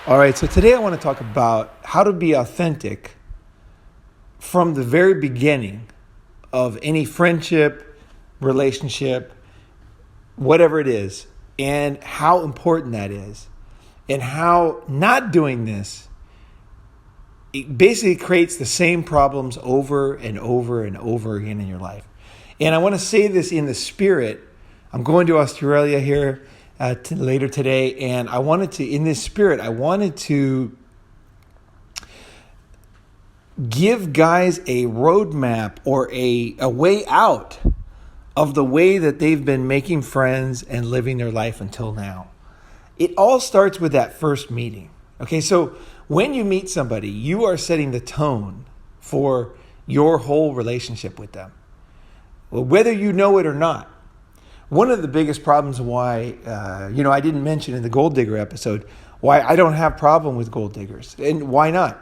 All right, so today I want to talk about how to be authentic from the very beginning of any friendship, relationship, whatever it is, and how important that is, and how not doing this, it basically creates the same problems over and over and over again in your life. And I want to say this in the spirit. I'm going to Australia here later today, and I wanted to give guys a roadmap or a way out of the way that they've been making friends and living their life until now. It all starts with that first meeting. Okay, so when you meet somebody, you are setting the tone for your whole relationship with them, whether you know it or not. One of the biggest problems why, I didn't mention in the gold digger episode, why I don't have problem with gold diggers. And why not?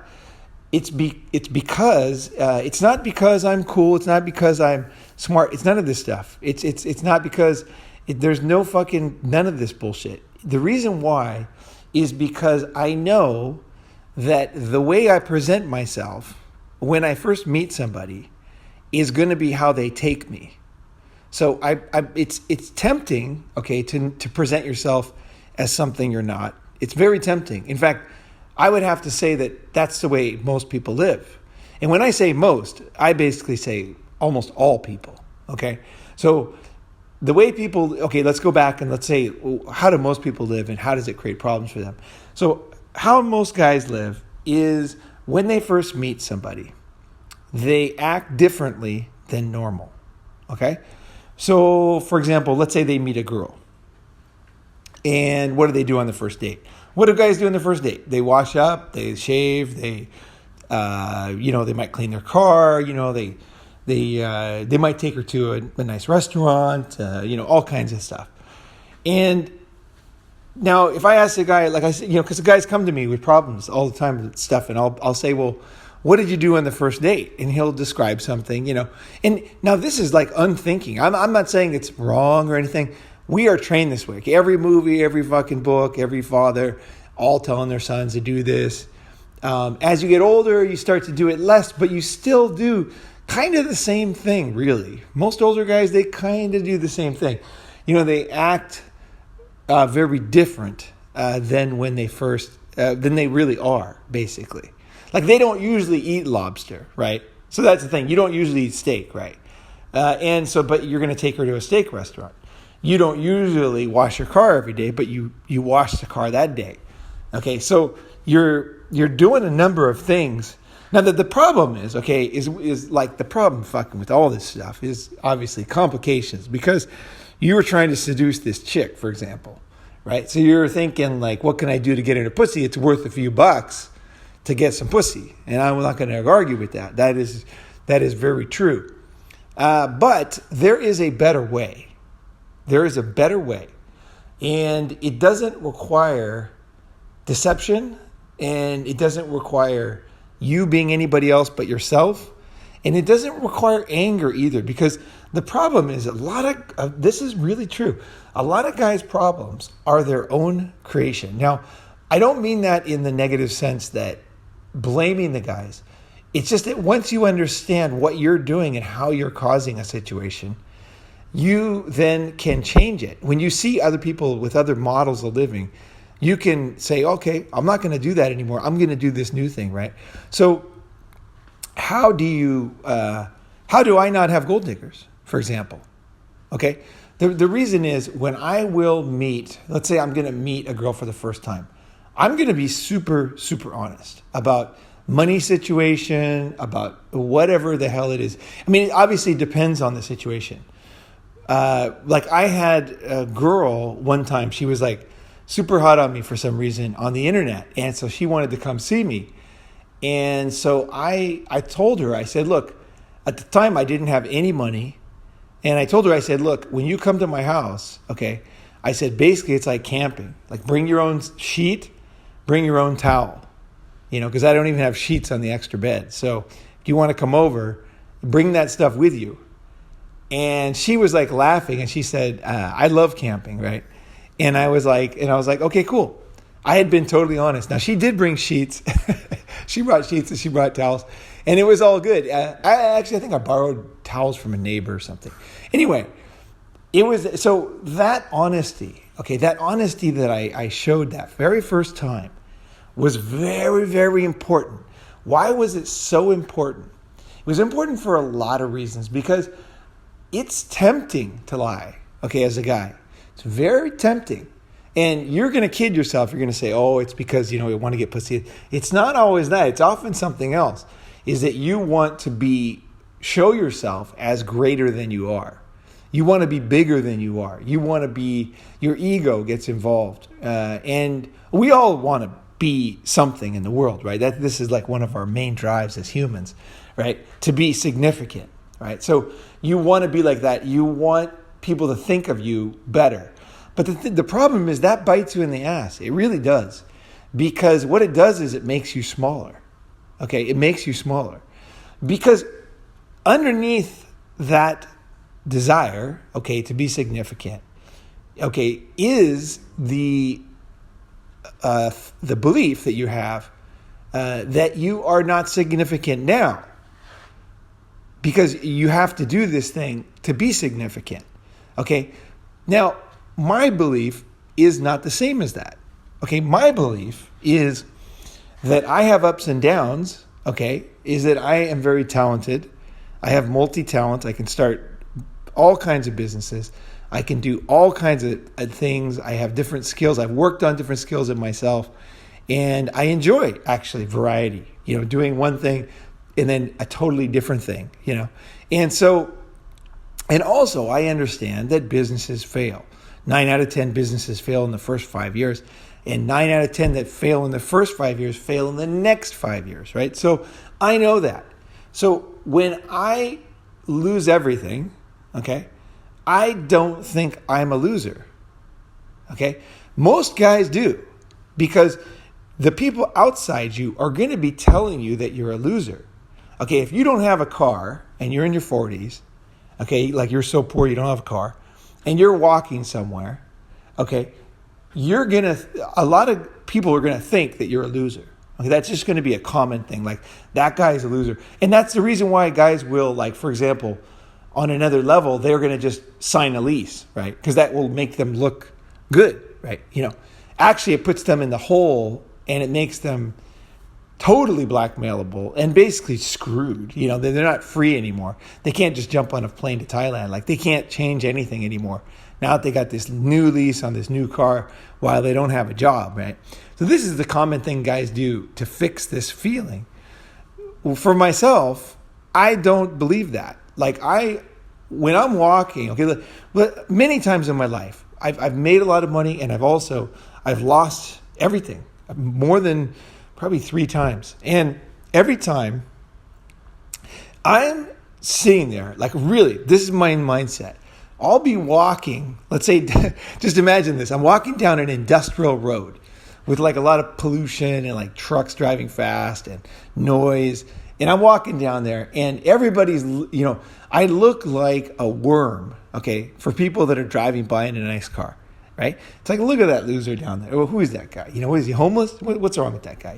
It's because it's not because I'm cool. It's not because I'm smart. It's none of this stuff. It's not because there's none of this bullshit. The reason why is because I know that the way I present myself when I first meet somebody is going to be how they take me. So it's tempting, okay, to present yourself as something you're not. It's very tempting. In fact, I would have to say that that's the way most people live. And when I say most, I basically say almost all people, okay? So the way people, okay, let's go back and let's say, how do most people live and how does it create problems for them? So how most guys live is when they first meet somebody, they act differently than normal, okay? So, for example, let's say they meet a girl. And what do they do on the first date? What do guys do on the first date? They wash up, they shave, they might clean their car, they might take her to a nice restaurant, all kinds of stuff. And now if I ask a guy, like I said, because the guys come to me with problems all the time with stuff, and I'll say, well, what did you do on the first date? And he'll describe something, And now this is like unthinking. I'm not saying it's wrong or anything. We are trained this way. Okay? Every movie, every fucking book, every father, all telling their sons to do this. As you get older, you start to do it less, but you still do kind of the same thing, really. Most older guys, they kind of do the same thing. They act very different than when than they really are, basically. Like they don't usually eat lobster, right? So that's the thing. You don't usually eat steak, right? But you're going to take her to a steak restaurant. You don't usually wash your car every day, but you wash the car that day. Okay, so you're doing a number of things. Now the problem is, okay, is like the problem fucking with all this stuff is obviously complications because you were trying to seduce this chick, for example, right? So you're thinking like, what can I do to get her pussy? It's worth a few bucks to get some pussy. And I'm not going to argue with that. That is very true. But there is a better way. There is a better way. And it doesn't require deception. And it doesn't require you being anybody else but yourself. And it doesn't require anger either. Because the problem is this is really true. A lot of guys' problems are their own creation. Now, I don't mean that in the negative sense that blaming the guys. It's just that once you understand what you're doing and how you're causing a situation, you then can change it. When you see other people with other models of living, you can say, okay, I'm not going to do that anymore. I'm going to do this new thing, right? So how do I not have gold diggers, for example? Okay. The reason is when I will meet, let's say I'm going to meet a girl for the first time, I'm going to be super, super honest about money situation, about whatever the hell it is. I mean, it obviously depends on the situation. Like I had a girl one time, she was like super hot on me for some reason on the internet. And so she wanted to come see me. And so I told her, I said, look, at the time I didn't have any money. And I told her, I said, look, when you come to my house, okay, I said, basically it's like camping. Like bring your own sheet, bring your own towel, because I don't even have sheets on the extra bed. So if you want to come over, bring that stuff with you. And she was like laughing and she said, I love camping, right? And I was like, okay, cool. I had been totally honest. Now, she did bring sheets. She brought sheets and she brought towels, and it was all good. I think I borrowed towels from a neighbor or something. Anyway, it was, so that honesty, that honesty that I showed that very first time was very, very important. Why was it so important? It was important for a lot of reasons, because it's tempting to lie, as a guy. It's very tempting. And you're going to kid yourself. You're going to say, oh, it's because, you want to get pussy. It's not always that. It's often something else, is that you want to show yourself as greater than you are. You want to be bigger than you are. You want to be, your ego gets involved. And we all want to be something in the world, right? This is like one of our main drives as humans, right? To be significant, right? So you want to be like that. You want people to think of you better. But the problem is that bites you in the ass. It really does. Because what it does is it makes you smaller. It makes you smaller. Because underneath that desire, to be significant, is the belief that you have that you are not significant now. Because you have to do this thing to be significant. Now, my belief is not the same as that. My belief is that I have ups and downs, is that I am very talented. I have multi-talent. I can start all kinds of businesses. I can do all kinds of things. I have different skills. I've worked on different skills in myself. And I enjoy, actually, variety. Doing one thing and then a totally different thing, And so, and also I understand that businesses fail. 9 out of 10 businesses fail in the first 5 years, and 9 out of 10 that fail in the first 5 years fail in the next 5 years, right? So I know that. So when I lose everything, I don't think I'm a loser, Most guys do, because the people outside you are going to be telling you that you're a loser. If you don't have a car and you're in your 40s, like you're so poor you don't have a car, and you're walking somewhere, a lot of people are going to think that you're a loser. That's just going to be a common thing. Like, that guy's a loser. And that's the reason why guys will, like, for example, on another level, they're going to just sign a lease, right? Because that will make them look good, right? Actually, it puts them in the hole, and it makes them totally blackmailable and basically screwed. They're not free anymore. They can't just jump on a plane to Thailand. Like, they can't change anything anymore. Now that they got this new lease on this new car while they don't have a job, right? So this is the common thing guys do to fix this feeling. Well, for myself, I don't believe that. Like, when I'm walking, many times in my life, I've made a lot of money, and I've lost everything, more than probably 3 times. And every time I'm sitting there, like, really, this is my mindset. I'll be walking, let's say, just imagine this. I'm walking down an industrial road with like a lot of pollution and like trucks driving fast and noise. And I'm walking down there, and everybody's, I look like a worm, for people that are driving by in a nice car. Right? It's like, look at that loser down there. Well, who is that guy? What is he, homeless? What's wrong with that guy?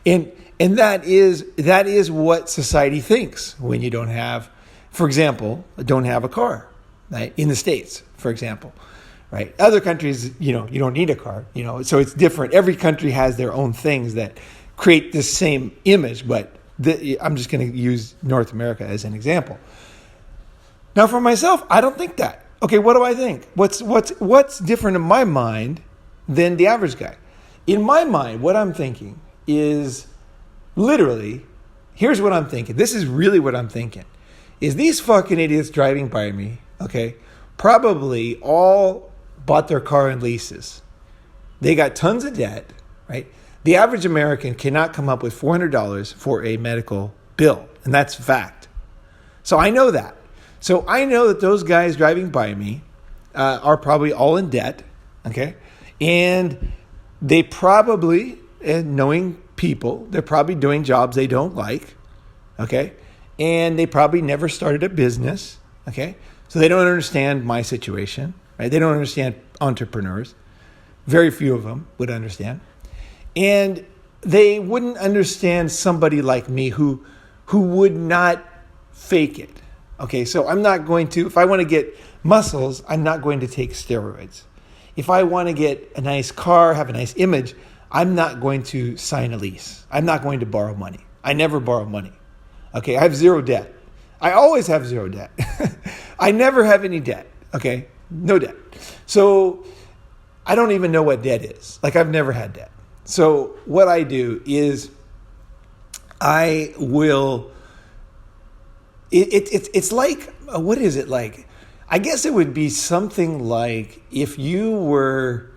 And that is what society thinks when you don't have, for example, don't have a car, right? In the States, for example, right? Other countries, you don't need a car, so it's different. Every country has their own things that create this same image, but I'm just going to use North America as an example. Now, for myself, I don't think that. What do I think? What's different in my mind than the average guy? In my mind, what I'm thinking is literally, here's what I'm thinking. This is really what I'm thinking. Is these fucking idiots driving by me, probably all bought their car in leases. They got tons of debt, right? The average American cannot come up with $400 for a medical bill, and that's a fact. So I know that. So I know that those guys driving by me are probably all in debt, and they probably, knowing people, they're probably doing jobs they don't like, and they probably never started a business, so they don't understand my situation, right? They don't understand entrepreneurs. Very few of them would understand. And they wouldn't understand somebody like me who would not fake it. Okay, so I'm not going to, if I want to get muscles, I'm not going to take steroids. If I want to get a nice car, have a nice image, I'm not going to sign a lease. I'm not going to borrow money. I never borrow money. Okay, I have zero debt. I always have zero debt. I never have any debt. Okay, no debt. So I don't even know what debt is. Like, I've never had debt. So what I do is I will, it's like, what is it like? I guess it would be something like if you were,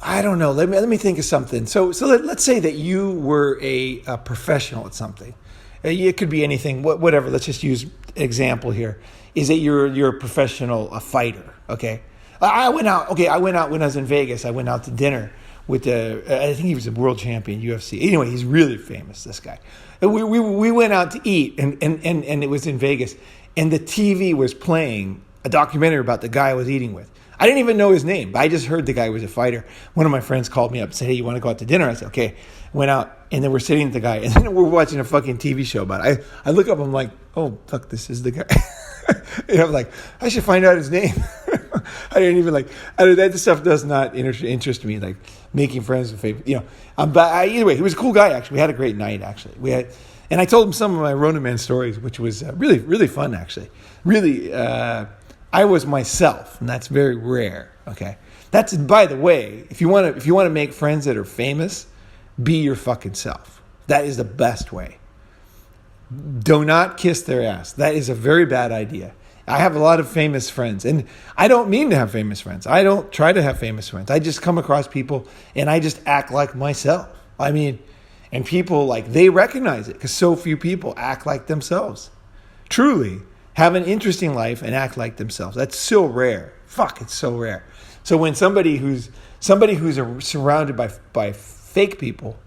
I don't know, let me think of something. So let's say that you were a professional at something. It could be anything, whatever. Let's just use an example here. Is that you're a professional, a fighter, okay? I went out when I was in Vegas. I went out to dinner with I think he was a world champion, UFC. Anyway, he's really famous, this guy. And we went out to eat, and it was in Vegas. And the TV was playing a documentary about the guy I was eating with. I didn't even know his name, but I just heard the guy was a fighter. One of my friends called me up and said, hey, you want to go out to dinner? I said, okay. Went out, and then we're sitting with the guy, and then we're watching a fucking TV show about it. I look up, I'm like, oh, fuck, this is the guy. And I'm like, I should find out his name. I didn't even that stuff does not interest me, like making friends with people, But either way, he was a cool guy, actually. We had a great night, actually. And I told him some of my Ronin man stories, which was really, really fun, actually. Really, I was myself, and that's very rare. Okay, that's, by the way, if you want to make friends that are famous, be your fucking self. That is the best way. Do not kiss their ass. That is a very bad idea. I have a lot of famous friends, and I don't mean to have famous friends. I don't try to have famous friends. I just come across people, and I just act like myself. I mean, and people, they recognize it, because so few people act like themselves. Truly have an interesting life and act like themselves. That's so rare. Fuck, it's so rare. So when somebody who's surrounded by fake people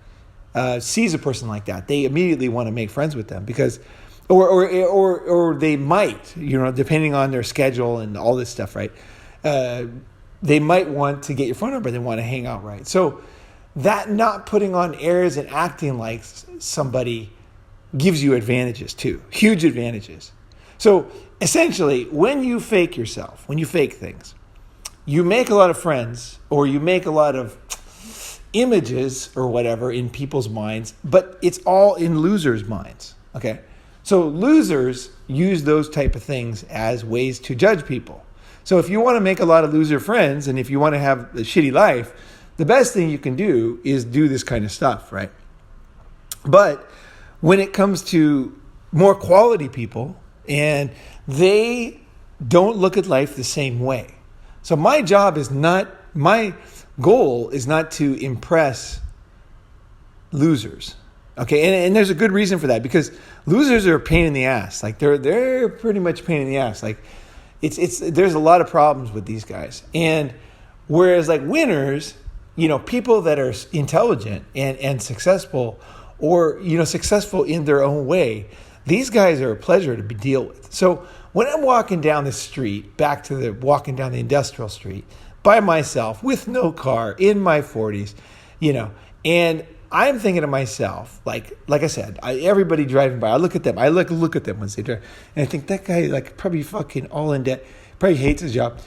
sees a person like that, they immediately want to make friends with them, because or they might, depending on their schedule and all this stuff, right? They might want to get your phone number. They want to hang out, right? So that not putting on airs and acting like somebody gives you advantages too, huge advantages. So essentially, when you fake yourself, when you fake things, you make a lot of friends, or you make a lot of images or whatever in people's minds, but it's all in losers' minds, okay? So losers use those type of things as ways to judge people. So if you want to make a lot of loser friends, and if you want to have a shitty life, the best thing you can do is do this kind of stuff, right? But when it comes to more quality people, and they don't look at life the same way. So my goal is not to impress losers. Okay, and there's a good reason for that, because losers are a pain in the ass. Like they're pretty much a pain in the ass. Like there's a lot of problems with these guys. And whereas winners, people that are intelligent and successful, or successful in their own way, these guys are a pleasure to deal with. So when I'm walking down the street, walking down the industrial street by myself with no car in my 40s, and I'm thinking to myself, like I said, everybody driving by, I look at them. I look at them once they drive, and I think that guy probably fucking all in debt, probably hates his job.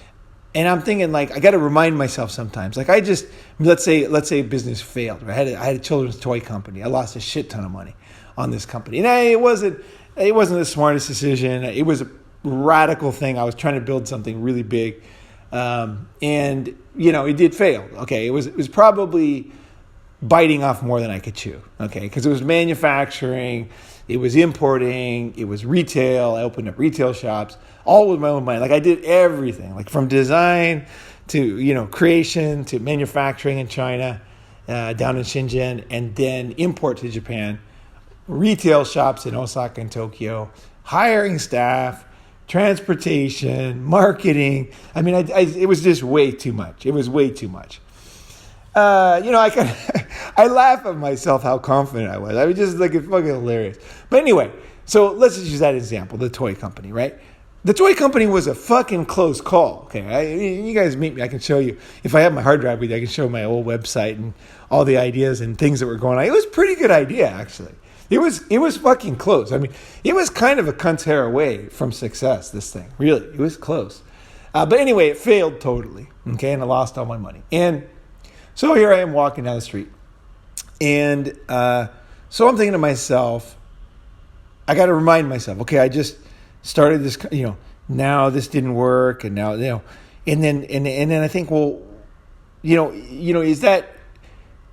And I'm thinking I got to remind myself sometimes. Let's say business failed. Right? I had a children's toy company. I lost a shit ton of money on this company, and it wasn't the smartest decision. It was a radical thing. I was trying to build something really big, and it did fail. Okay, it was probably biting off more than I could chew. Okay, because it was manufacturing, it was importing, it was retail. I opened up retail shops, all with my own money. I did everything, from design to creation to manufacturing in China, down in Shenzhen, and then import to Japan. Retail shops in Osaka and Tokyo, hiring staff, transportation, marketing. I mean, it was just way too much. It was way too much. I laugh at myself how confident I was. I was just it's fucking hilarious. But anyway, so let's just use that example, the toy company, right? The toy company was a fucking close call. Okay, you guys meet me. I can show you. If I have my hard drive with you, I can show my old website and all the ideas and things that were going on. It was a pretty good idea, actually. It was fucking close. I mean, it was kind of a cunt's hair away from success, this thing. Really, it was close. But anyway, it failed totally. Okay, and I lost all my money. And so here I am walking down the street. And so I'm thinking to myself, I got to remind myself, okay, I just started this, now this didn't work, and now, and then I think, well, is that,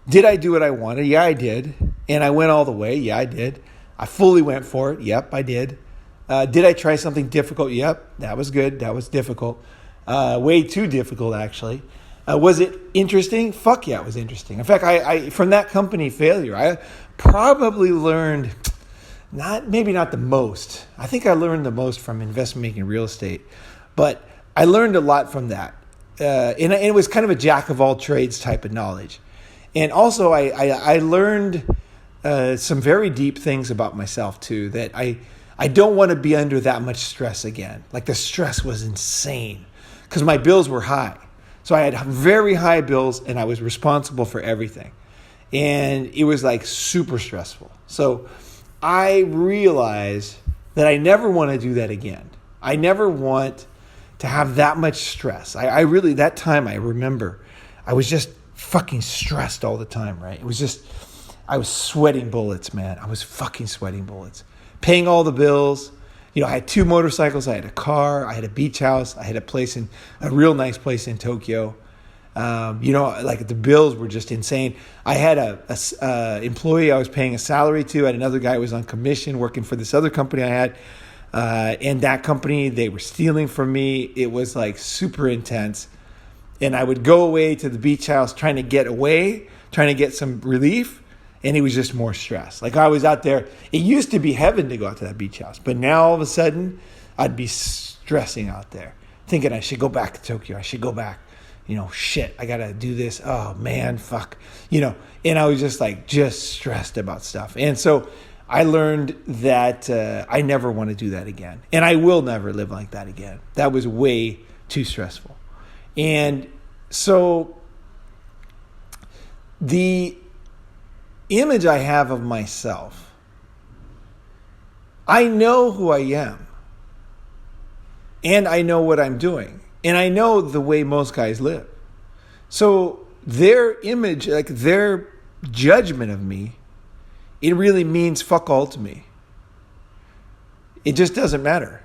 did I do what I wanted? Yeah, I did. And I went all the way. Yeah, I did. I fully went for it. Yep, I did. Did I try something difficult? Yep, that was good. That was difficult. Way too difficult, actually. Was it interesting? Fuck yeah, it was interesting. In fact, I from that company failure, I probably learned, maybe not the most. I think I learned the most from investment banking real estate. But I learned a lot from that. And it was kind of a jack of all trades type of knowledge. And also, I learned some very deep things about myself, too, that I don't want to be under that much stress again. Like, the stress was insane because my bills were high. So I had very high bills, and I was responsible for everything. And it was, like, super stressful. So I realized that I never want to do that again. I never want to have that much stress. I really, that time I remember, I was just fucking stressed all the time, right? It was just, I was sweating bullets, man. I was fucking sweating bullets. Paying all the bills. I had 2 motorcycles. I had a car. I had a beach house. I had a real nice place in Tokyo. Like the bills were just insane. I had a employee I was paying a salary to. I had another guy who was on commission working for this other company I had. And that company, they were stealing from me. It was like super intense. And I would go away to the beach house trying to get some relief. And it was just more stress. Like I was out there. It used to be heaven to go out to that beach house. But now all of a sudden, I'd be stressing out there. Thinking I should go back to Tokyo. I should go back. Shit, I got to do this. Oh, man, fuck. And I was just stressed about stuff. And so I learned that I never want to do that again. And I will never live like that again. That was way too stressful. And so the image I have of myself, I know who I am. And I know what I'm doing. And I know the way most guys live. So their image, like their judgment of me, it really means fuck all to me. It just doesn't matter.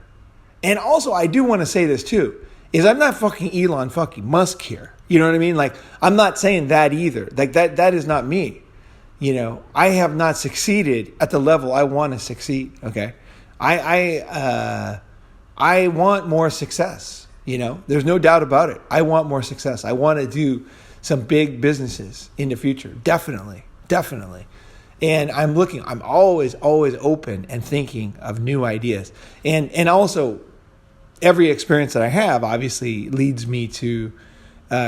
And also, I do want to say this too, is I'm not fucking Elon fucking Musk here. You know what I mean? Like, I'm not saying that either. Like, that is not me. I have not succeeded at the level I want to succeed, okay? I want more success. There's no doubt about it. I want more success. I want to do some big businesses in the future. Definitely. And I'm always open and thinking of new ideas. And also, every experience that I have obviously leads me to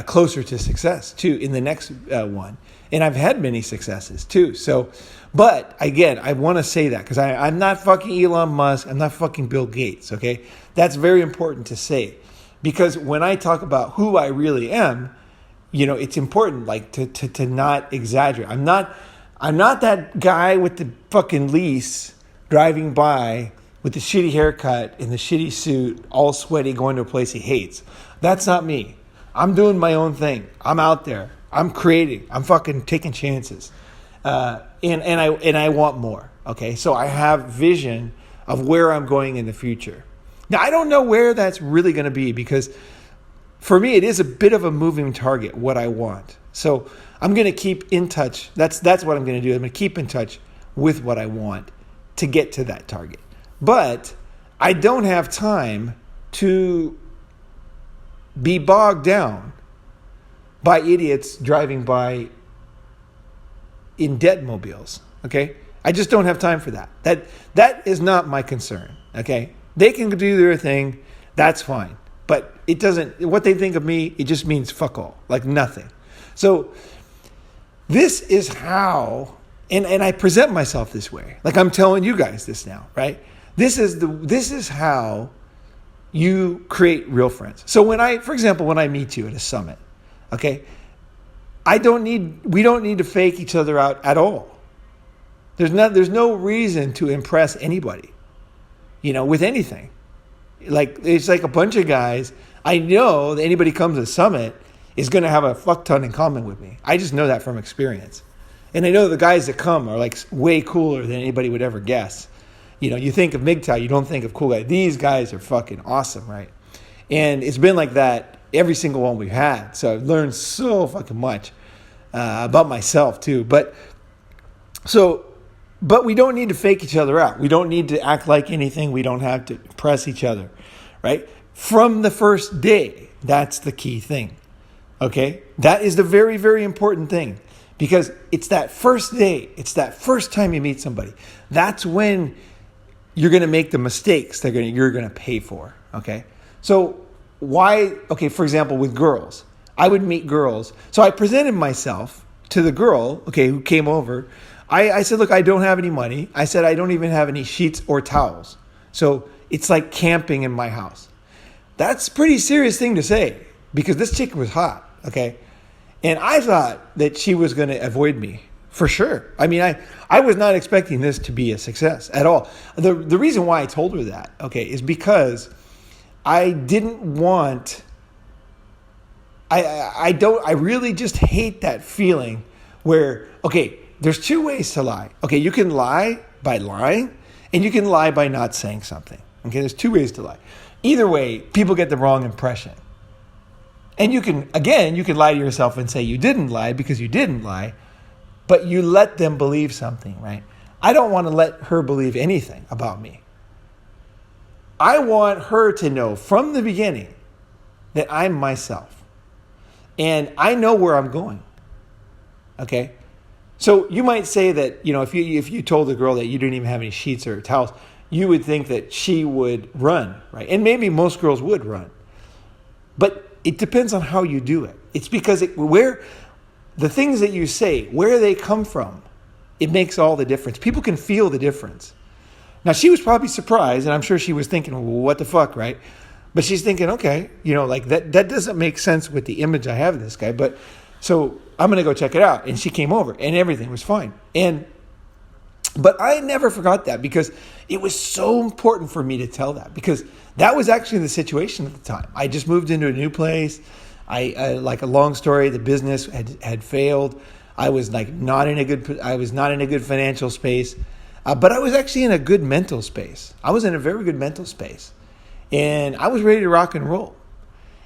closer to success too in the next one. And I've had many successes too. So, but again, I want to say that because I'm not fucking Elon Musk. I'm not fucking Bill Gates. Okay. That's very important to say. Because when I talk about who I really am, it's important to not exaggerate. I'm not that guy with the fucking lease driving by with the shitty haircut and the shitty suit, all sweaty, going to a place he hates. That's not me. I'm doing my own thing. I'm out there. I'm creating. I'm fucking taking chances. And I want more. Okay, so I have vision of where I'm going in the future. Now, I don't know where that's really going to be because for me, it is a bit of a moving target, what I want. So I'm going to keep in touch. That's what I'm going to do. I'm going to keep in touch with what I want to get to that target. But I don't have time to be bogged down by idiots driving by in debt mobiles. Okay? I just don't have time for that. That is not my concern. Okay? They can do their thing. That's fine. But it doesn't, what they think of me, it just means fuck all. Like nothing. So this is how, and I present myself this way. Like I'm telling you guys this now, right? This is how you create real friends. So for example, when I meet you at a summit, okay, we don't need to fake each other out at all. There's no reason to impress anybody, with anything. Like, it's like a bunch of guys. I know that anybody comes to the summit is going to have a fuck ton in common with me. I just know that from experience. And I know the guys that come are like way cooler than anybody would ever guess. You think of MGTOW, you don't think of cool guys. These guys are fucking awesome, right? And it's been like that every single one we've had. So I've learned so fucking much about myself too. But we don't need to fake each other out. We don't need to act like anything. We don't have to impress each other, right? From the first day, that's the key thing, okay? That is the very, very important thing, because it's that first day. It's that first time you meet somebody. That's when you're going to make the mistakes that you're going to pay for, okay? So for example, with girls, I would meet girls. So I presented myself to the girl, okay, who came over. I said, look, I don't have any money. I said, I don't even have any sheets or towels. So it's like camping in my house. That's a pretty serious thing to say, because this chick was hot, okay? And I thought that she was going to avoid me, for sure. I mean, I was not expecting this to be a success at all. The reason why I told her that, okay, is because I didn't want... I really just hate that feeling where, okay, there's two ways to lie. Okay, you can lie by lying, and you can lie by not saying something. Okay, there's two ways to lie. Either way, people get the wrong impression. And you can lie to yourself and say you didn't lie because you didn't lie, but you let them believe something, right? I don't want to let her believe anything about me. I want her to know from the beginning that I'm myself. And I know where I'm going. Okay? So you might say that, if you told the girl that you didn't even have any sheets or towels, you would think that she would run, right? And maybe most girls would run. But it depends on how you do it. It's because where the things that you say, where they come from, it makes all the difference. People can feel the difference. Now, she was probably surprised, and I'm sure she was thinking, well, what the fuck, right? But she's thinking, okay, like that doesn't make sense with the image I have of this guy. But so I'm going to go check it out. And she came over, and everything was fine. But I never forgot that, because it was so important for me to tell that, because that was actually the situation at the time. I just moved into a new place. I like a long story, the business had failed. I was not in a good financial space, but I was actually in a good mental space. I was in a very good mental space, and I was ready to rock and roll.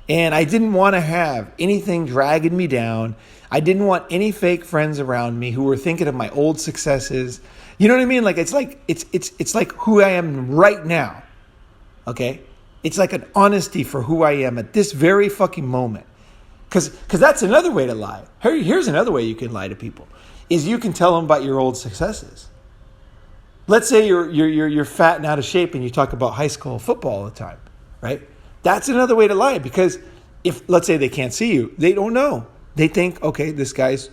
And I didn't want to have anything dragging me down. I didn't want any fake friends around me who were thinking of my old successes. You know what I mean? Like, it's like who I am right now. Okay? It's like an honesty for who I am at this very fucking moment. Because that's another way to lie. Here's another way you can lie to people, is you can tell them about your old successes. Let's say you're fat and out of shape and you talk about high school football all the time, right? That's another way to lie, because if, let's say, they can't see you, they don't know. They think, okay, this guy's,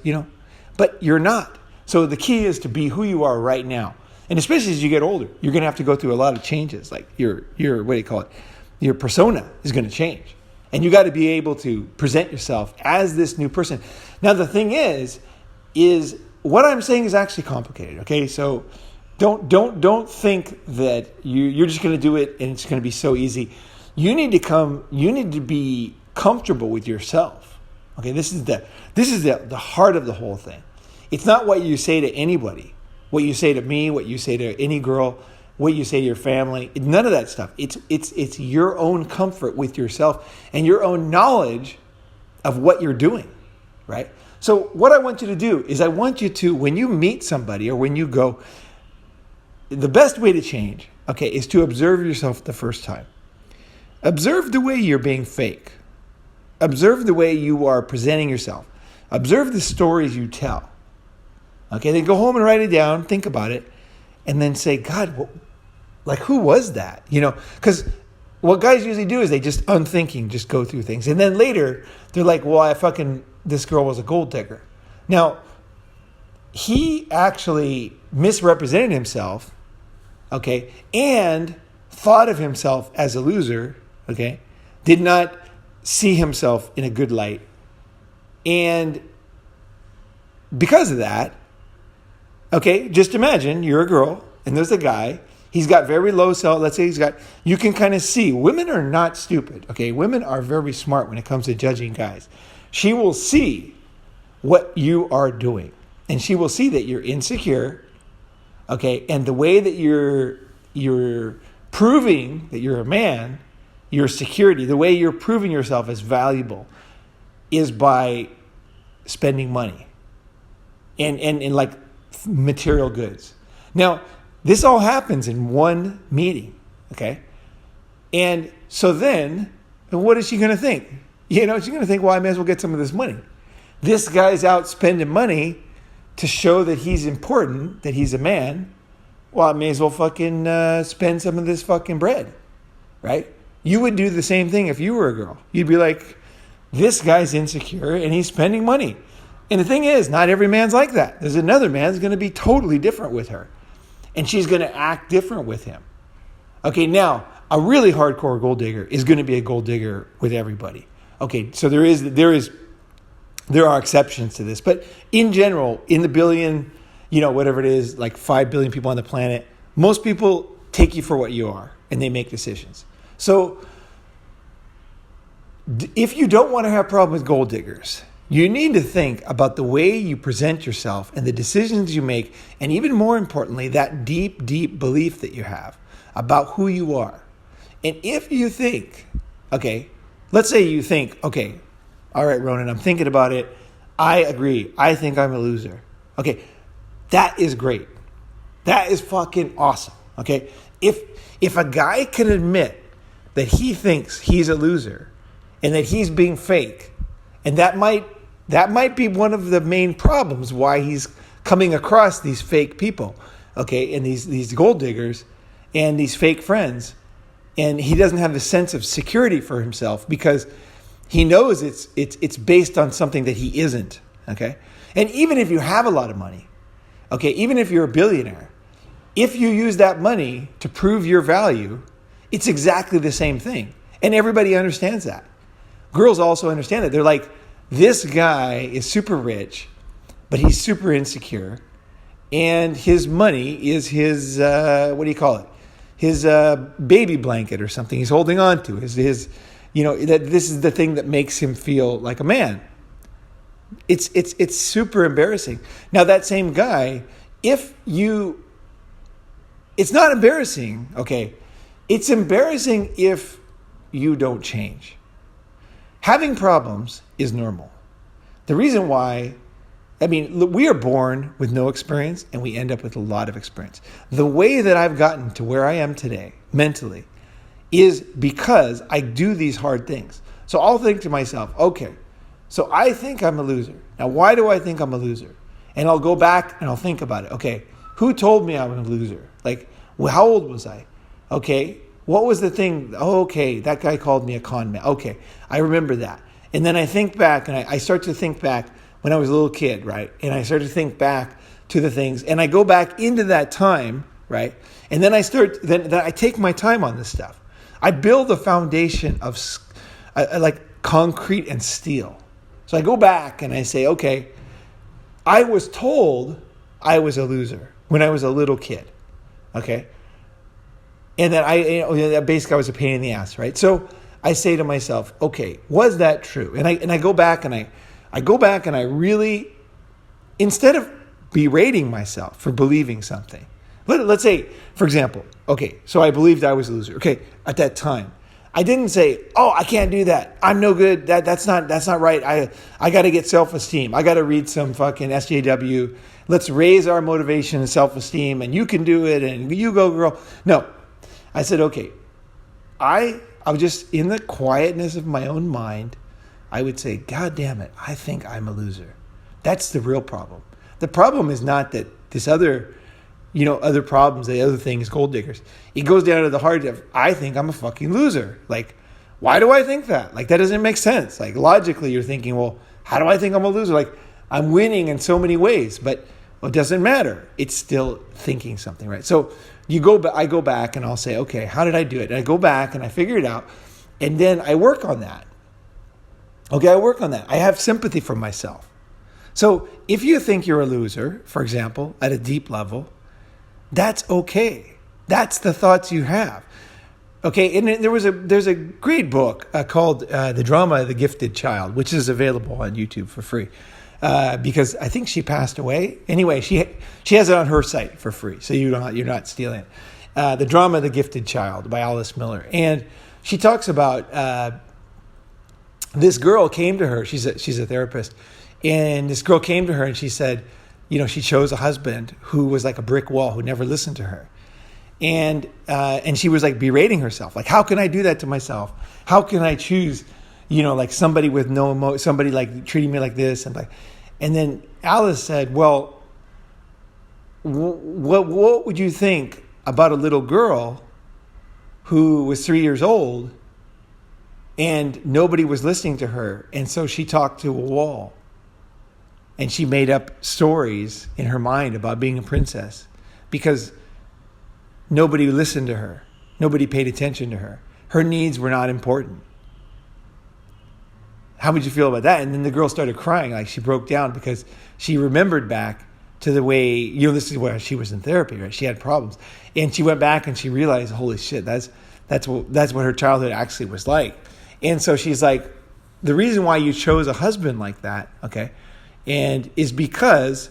but you're not. So the key is to be who you are right now. And especially as you get older, you're going to have to go through a lot of changes. Like your what do you call it? Your persona is going to change. And you got to be able to present yourself as this new person. Now, the thing is what I'm saying is actually complicated. Okay. So don't think that you're just going to do it and it's going to be so easy. You need to be comfortable with yourself. Okay. This is the heart of the whole thing. It's not what you say to anybody, what you say to me, what you say to any girl, what you say to your family, none of that stuff. It's your own comfort with yourself and your own knowledge of what you're doing, right? So what I want you to do is I want you to, when you meet somebody or when you go, the best way to change, okay, is to observe yourself the first time. Observe the way you're being fake. Observe the way you are presenting yourself. Observe the stories you tell. Okay, then go home and write it down, think about it, and then say, God, who was that? Because what guys usually do is they just unthinking, just go through things. And then later, they're like, well, this girl was a gold digger. Now, he actually misrepresented himself, okay, and thought of himself as a loser okay, did not see himself in a good light. And because of that, okay, just imagine you're a girl and there's a guy. He's got very low self. Let's say you can kind of see. Women are not stupid, okay? Women are very smart when it comes to judging guys. She will see what you are doing. And she will see that you're insecure, okay? And the way that you're proving that you're a man, your security, the way you're proving yourself as valuable is by spending money and like material goods. Now, this all happens in one meeting, okay? And so then, what is she going to think? She's going to think, well, I may as well get some of this money. This guy's out spending money to show that he's important, that he's a man. Well, I may as well fucking spend some of this fucking bread, right? You would do the same thing if you were a girl. You'd be like, this guy's insecure and he's spending money. And the thing is, not every man's like that. There's another man who's going to be totally different with her. And she's going to act different with him. Okay, now, a really hardcore gold digger is going to be a gold digger with everybody. Okay, so there are exceptions to this. But in general, in the billion, whatever it is, like 5 billion people on the planet, most people take you for what you are and they make decisions. So if you don't want to have a problem with gold diggers, you need to think about the way you present yourself and the decisions you make, and even more importantly, that deep, deep belief that you have about who you are. And if you think, okay, let's say you think, okay, all right, Ronin, I'm thinking about it. I agree. I think I'm a loser. Okay, that is great. That is fucking awesome. Okay, if a guy can admit that he thinks he's a loser and that he's being fake, and that might be one of the main problems why he's coming across these fake people, okay, and these gold diggers and these fake friends, and he doesn't have a sense of security for himself because he knows it's based on something that he isn't, okay? And even if you have a lot of money, okay, even if you're a billionaire, if you use that money to prove your value, it's exactly the same thing. And everybody understands that. Girls also understand it. They're like, this guy is super rich, but he's super insecure. And his money is his, his baby blanket or something he's holding on to. His that this is the thing that makes him feel like a man. It's super embarrassing. Now that same guy, it's not embarrassing, okay? It's embarrassing if you don't change. Having problems is normal. The reason why, we are born with no experience and we end up with a lot of experience. The way that I've gotten to where I am today, mentally, is because I do these hard things. So I'll think to myself, okay, so I think I'm a loser. Now, why do I think I'm a loser? And I'll go back and I'll think about it. Okay, who told me I'm a loser? Like, how old was I? Okay, what was the thing? Oh, okay, that guy called me a con man. Okay, I remember that. And then I think back and I start to think back when I was a little kid, right? And I start to think back to the things and I go back into that time, right? And then then I take my time on this stuff. I build a foundation of like concrete and steel. So I go back and I say, okay, I was told I was a loser when I was a little kid, okay? And that basically I was a pain in the ass, right? So I say to myself, okay, was that true? And I go back and I really, instead of berating myself for believing something, let's say, for example, okay, so I believed I was a loser. Okay, at that time, I didn't say, oh, I can't do that. I'm no good. That's not right. I got to get self-esteem. I got to read some fucking SJW. Let's raise our motivation and self-esteem, and you can do it, and you go, girl. No, I said, okay, I was just in the quietness of my own mind. I would say, God damn it, I think I'm a loser. That's the real problem. The problem is not that this other problems, the other things, gold diggers. It goes down to the heart of, I think I'm a fucking loser. Like, why do I think that? Like, that doesn't make sense. Like, logically, you're thinking, well, how do I think I'm a loser? Like, I'm winning in so many ways, but it doesn't matter. It's still thinking something, right? So I go back and I'll say, okay, how did I do it? And I go back and I figure it out. And then I work on that. Okay, I work on that. I have sympathy for myself. So if you think you're a loser, for example, at a deep level, that's okay. That's the thoughts you have. Okay, and there's a great book called The Drama of the Gifted Child, which is available on YouTube for free. Because I think she passed away. Anyway, she has it on her site for free, so you're not stealing it. The Drama of the Gifted Child by Alice Miller. And she talks about this girl came to her. She's a therapist. And this girl came to her and she said, she chose a husband who was like a brick wall, who never listened to her. And she was like berating herself. Like, how can I do that to myself? How can I choose, like somebody with no emotion, somebody like treating me like this? And then Alice said, well, what would you think about a little girl who was 3 years old and nobody was listening to her? And so she talked to a wall. And she made up stories in her mind about being a princess because nobody listened to her. Nobody paid attention to her. Her needs were not important. How would you feel about that? And then the girl started crying, like she broke down because she remembered back to the way, this is where she was in therapy, right? She had problems. And she went back and she realized, holy shit, that's what her childhood actually was like. And so she's like, the reason why you chose a husband like that, okay, and is because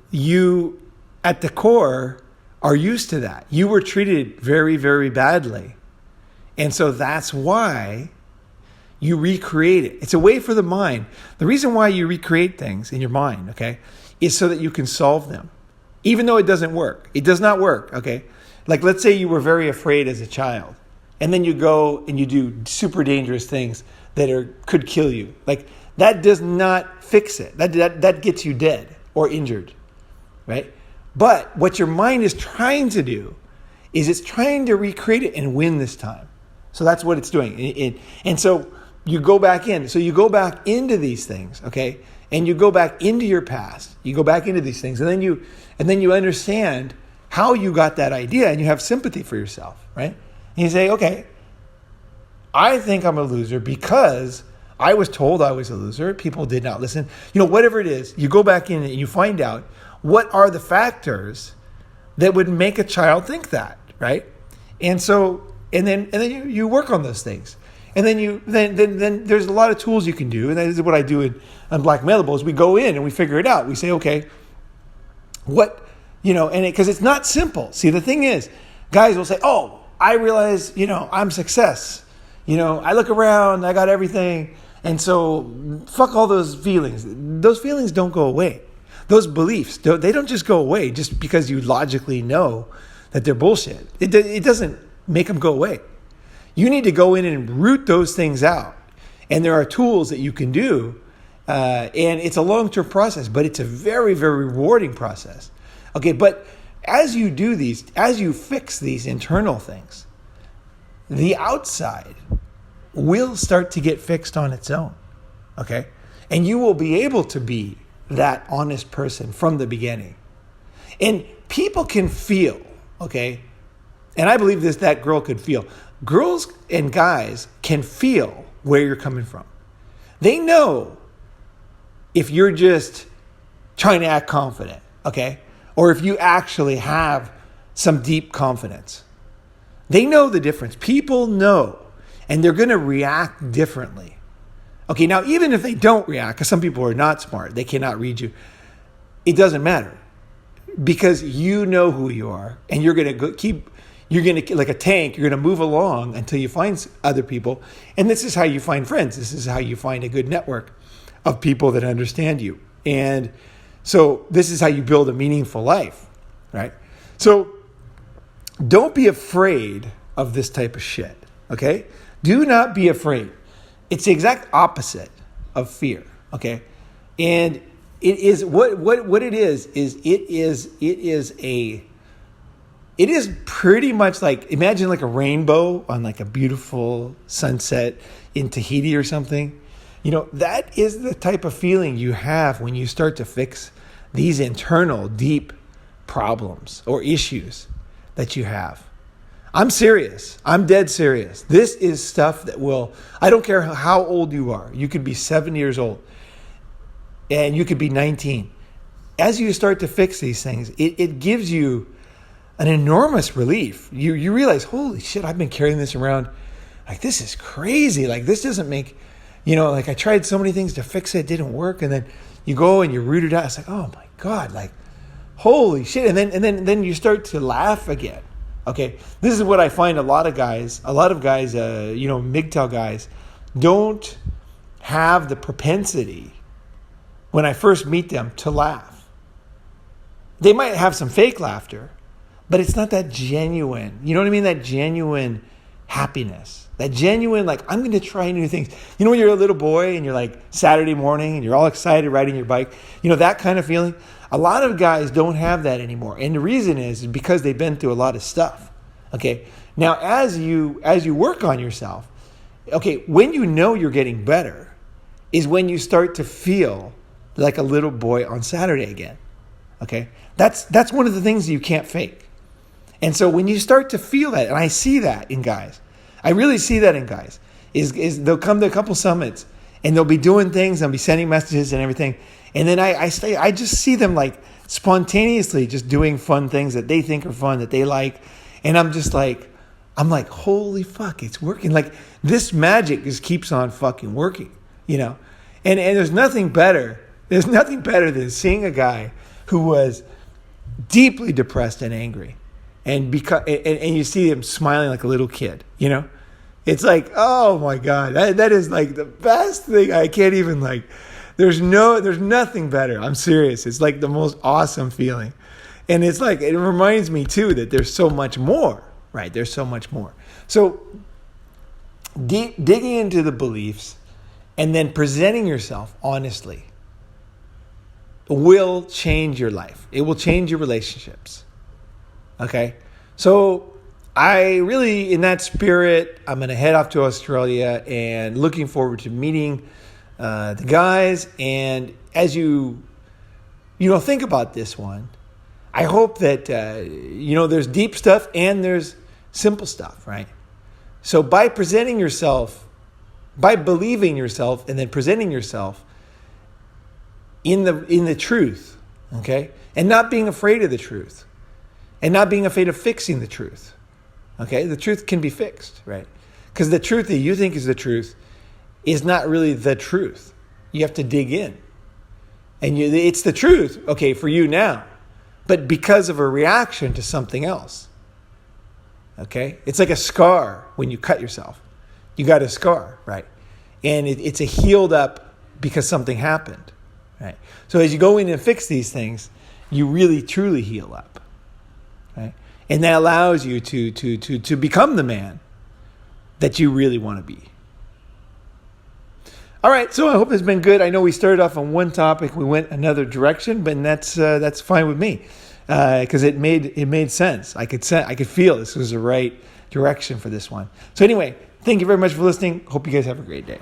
you, at the core, are used to that. You were treated very, very badly. And so that's why you recreate it. It's a way for the mind. The reason why you recreate things in your mind, okay, is so that you can solve them. Even though it doesn't work. It does not work, okay? Like, let's say you were very afraid as a child. And then you go and you do super dangerous things that could kill you. Like, that does not fix it. That gets you dead or injured, right? But what your mind is trying to do is it's trying to recreate it and win this time. So that's what it's doing. And so you go back in. So you go back into these things, okay? And you go back into your past. You go back into these things. And then you understand how you got that idea and you have sympathy for yourself, right? And you say, okay, I think I'm a loser because I was told I was a loser. People did not listen. Whatever it is, you go back in and you find out what are the factors that would make a child think that, right? And then you work on those things. And then there's a lot of tools you can do. And that is what I do in Unblackmailable is we go in and we figure it out. We say, okay, because it's not simple. See, the thing is, guys will say, oh, I realize, I'm success. I look around, I got everything. And so fuck all those feelings. Those feelings don't go away. Those beliefs, they don't just go away just because you logically know that they're bullshit. It doesn't make them go away. You need to go in and root those things out. And there are tools that you can do. And it's a long-term process, but it's a very, very rewarding process. Okay, but as you do these, as you fix these internal things, the outside will start to get fixed on its own, okay? And you will be able to be that honest person from the beginning. And people can feel, okay? And I believe that girl could feel. Girls and guys can feel where you're coming from. They know if you're just trying to act confident, okay? Or if you actually have some deep confidence. They know the difference. People know. And they're going to react differently. Okay, now even if they don't react, because some people are not smart, they cannot read you, it doesn't matter. Because you know who you are. And you're going to like a tank, you're going to move along until you find other people. And this is how you find friends. This is how you find a good network of people that understand you. And so this is how you build a meaningful life, right? So don't be afraid of this type of shit, okay? Do not be afraid. It's the exact opposite of fear, okay? And it is what it is pretty much like, imagine like a rainbow on like a beautiful sunset in Tahiti or something. That is the type of feeling you have when you start to fix these internal deep problems or issues that you have. I'm serious. I'm dead serious. This is stuff that will, I don't care how old you are. You could be 7 years old and you could be 19. As you start to fix these things, it gives you an enormous relief. You realize, holy shit, I've been carrying this around. Like, this is crazy. Like, this doesn't make, like I tried so many things to fix it. It didn't work. And then you go and you root it out. It's like, oh my God, like, holy shit. And then you start to laugh again. Okay, this is what I find a lot of guys, MGTOW guys, don't have the propensity when I first meet them to laugh. They might have some fake laughter, but it's not that genuine. You know what I mean? That genuine happiness. That genuine, like, I'm going to try new things. You know when you're a little boy and you're like Saturday morning and you're all excited riding your bike? That kind of feeling? A lot of guys don't have that anymore. And the reason is because they've been through a lot of stuff. Okay. Now, as you work on yourself, okay, when you know you're getting better is when you start to feel like a little boy on Saturday again. Okay. That's one of the things that you can't fake. And so when you start to feel that, and I see that in guys, I really see that in guys, is they'll come to a couple summits and they'll be doing things, they'll be sending messages and everything. And then I just see them like spontaneously just doing fun things that they think are fun, that they like. And I'm like, holy fuck, it's working. Like, this magic just keeps on fucking working, And there's nothing better. There's nothing better than seeing a guy who was deeply depressed and angry. And you see him smiling like a little kid, It's like, oh my God, that is like the best thing. I can't even there's nothing better. I'm serious. It's like the most awesome feeling. And it's like, it reminds me too that there's so much more, right? There's so much more. So digging into the beliefs and then presenting yourself honestly will change your life. It will change your relationships. Okay? So I really, in that spirit, I'm going to head off to Australia and looking forward to meeting the guys. And as you think about this one, I hope that, there's deep stuff and there's simple stuff, right? So by presenting yourself, by believing yourself and then presenting yourself in the truth, okay? And not being afraid of the truth. And not being afraid of fixing the truth. Okay? The truth can be fixed, right? Because the truth that you think is the truth is not really the truth. You have to dig in. And it's the truth, okay, for you now. But because of a reaction to something else. Okay? It's like a scar when you cut yourself. You got a scar, right? And it's a healed up because something happened, right? So as you go in and fix these things, you really truly heal up. Right? And that allows you to become the man that you really want to be. All right, so I hope it's been good. I know we started off on one topic, we went another direction, but that's fine with me because it made sense. I could feel this was the right direction for this one. So anyway, thank you very much for listening. Hope you guys have a great day.